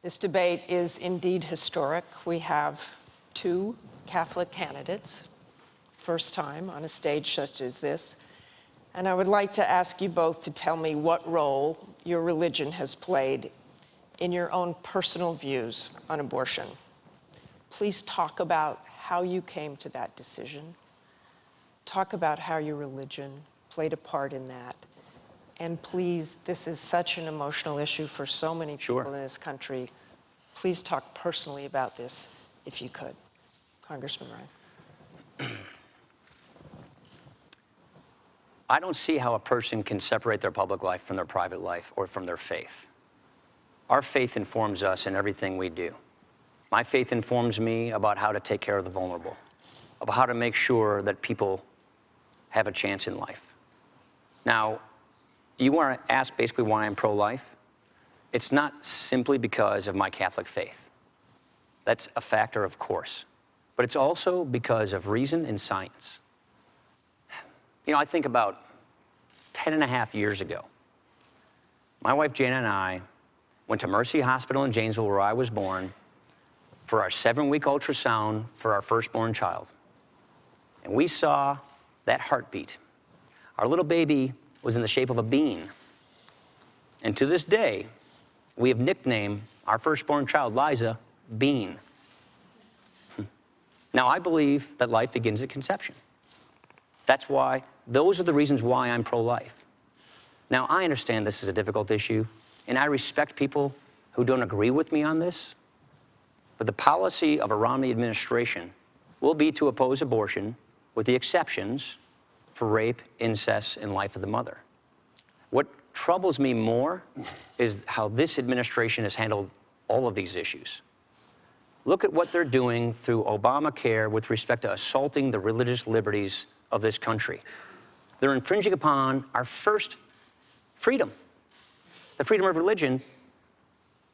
This debate is indeed historic. We have two Catholic candidates, first time on a stage such as this. And I would like to ask you both to tell me what role your religion has played in your own personal views on abortion. Please talk about how you came to that decision. Talk about how your religion played a part in that. And please, this is such an emotional issue for so many people in this country. Please talk personally about this, if you could. Congressman Ryan. I don't see how a person can separate their public life from their private life or from their faith. Our faith informs us in everything we do. My faith informs me about how to take care of the vulnerable, about how to make sure that people have a chance in life. Now, you want to ask basically why I'm pro-life? It's not simply because of my Catholic faith. That's a factor, of course. But it's also because of reason and science. You know, I think about 10.5 years ago, my wife Jana and I went to Mercy Hospital in Janesville, where I was born, for our 7-week ultrasound for our firstborn child. And we saw that heartbeat. Our little baby was in the shape of a bean. And to this day, we have nicknamed our firstborn child, Liza, Bean. Now, I believe that life begins at conception. Those are the reasons why I'm pro-life. Now, I understand this is a difficult issue, and I respect people who don't agree with me on this, but the policy of a Romney administration will be to oppose abortion with the exceptions for rape, incest, and life of the mother. What troubles me more is how this administration has handled all of these issues. Look at what they're doing through Obamacare with respect to assaulting the religious liberties of this country. They're infringing upon our first freedom, the freedom of religion,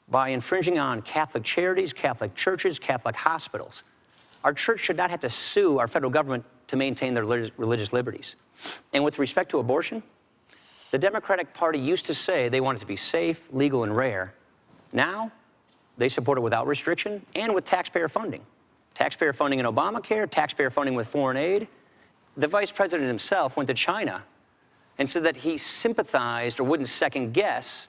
by infringing on Catholic charities, Catholic churches, Catholic hospitals. Our church should not have to sue our federal government to maintain their religious liberties. And with respect to abortion, the Democratic Party used to say they want it to be safe, legal, and rare. Now, they support it without restriction and with taxpayer funding. Taxpayer funding in Obamacare, taxpayer funding with foreign aid. The vice president himself went to China and said that he sympathized or wouldn't second guess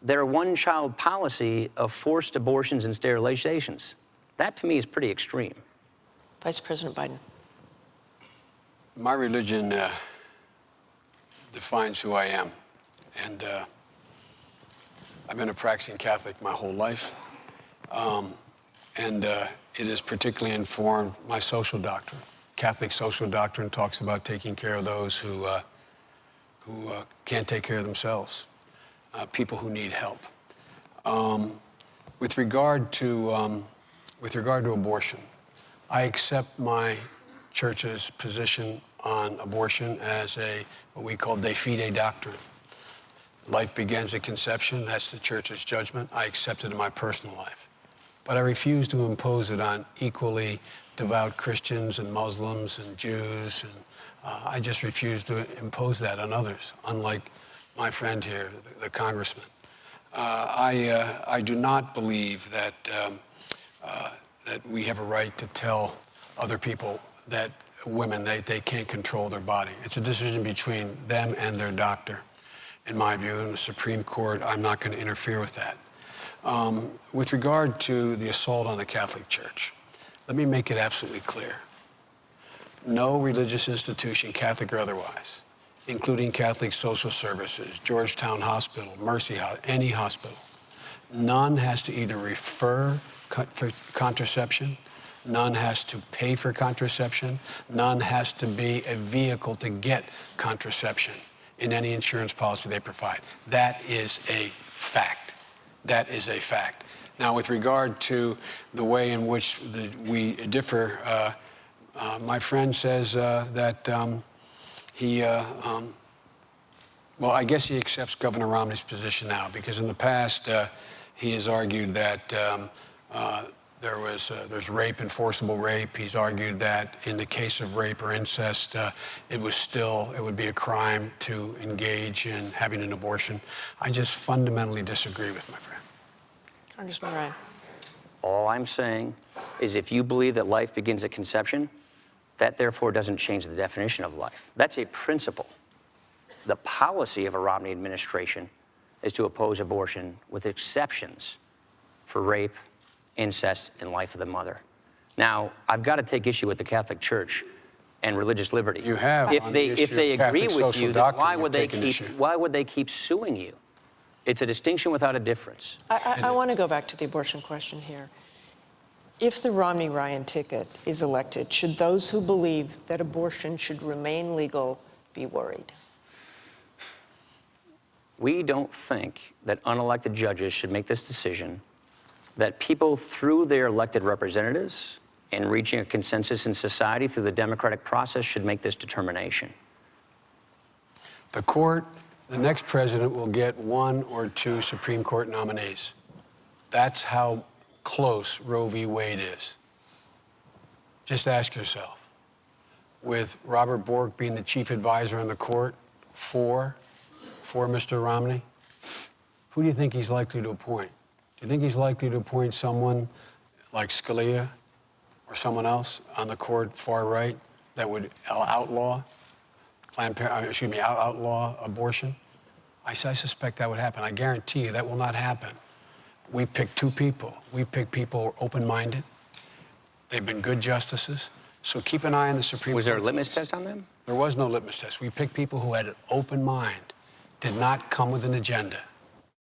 their one-child policy of forced abortions and sterilizations. That, to me, is pretty extreme. Vice President Biden. My religion defines who I am. And I've been a practicing Catholic my whole life. It has particularly informed my social doctrine. Catholic social doctrine talks about taking care of those who can't take care of themselves, people who need help. With regard to abortion, I accept my church's position on abortion as what we call de fide doctrine. Life begins at conception. That's the church's judgment. I accept it in my personal life. But I refuse to impose it on equally devout Christians and Muslims and Jews. And I just refuse to impose that on others, unlike my friend here, the congressman. I do not believe that we have a right to tell other people that women, they can't control their body. It's a decision between them and their doctor. In my view, in the Supreme Court, I'm not going to interfere with that. With regard to the assault on the Catholic Church, let me make it absolutely clear. No religious institution, Catholic or otherwise, including Catholic Social Services, Georgetown Hospital, Mercy, any hospital, none has to either refer for contraception, none has to pay for contraception, none has to be a vehicle to get contraception in any insurance policy they provide. That is a fact. That is a fact. Now, with regard to the way in which we differ, my friend says that well, I guess he accepts Governor Romney's position now, because in the past he has argued that there's rape and forcible rape. He's argued that in the case of rape or incest, it would be a crime to engage in having an abortion. I just fundamentally disagree with my friend. Congressman Ryan. All I'm saying is if you believe that life begins at conception, that therefore doesn't change the definition of life. That's a principle. The policy of a Romney administration is to oppose abortion with exceptions for rape, incest, and life of the mother. Now, I've got to take issue with the Catholic Church and religious liberty. You have. If they agree with you, then why would they keep suing you? It's a distinction without a difference. I want to go back to the abortion question here. If the Romney-Ryan ticket is elected, should those who believe that abortion should remain legal be worried? We don't think that unelected judges should make this decision, that people through their elected representatives and reaching a consensus in society through the democratic process should make this determination. The court, the next president will get 1 or 2 Supreme Court nominees. That's how close Roe v. Wade is. Just ask yourself, with Robert Bork being the chief advisor on the court for Mr. Romney, who do you think he's likely to appoint? Do you think he's likely to appoint someone like Scalia or someone else on the court far right that would outlaw abortion? I suspect that would happen. I guarantee you that will not happen. We picked 2 people. We picked people open-minded. They've been good justices. So keep an eye on the Supreme Court. Was there a litmus test on them? There was no litmus test. We picked people who had an open mind, did not come with an agenda.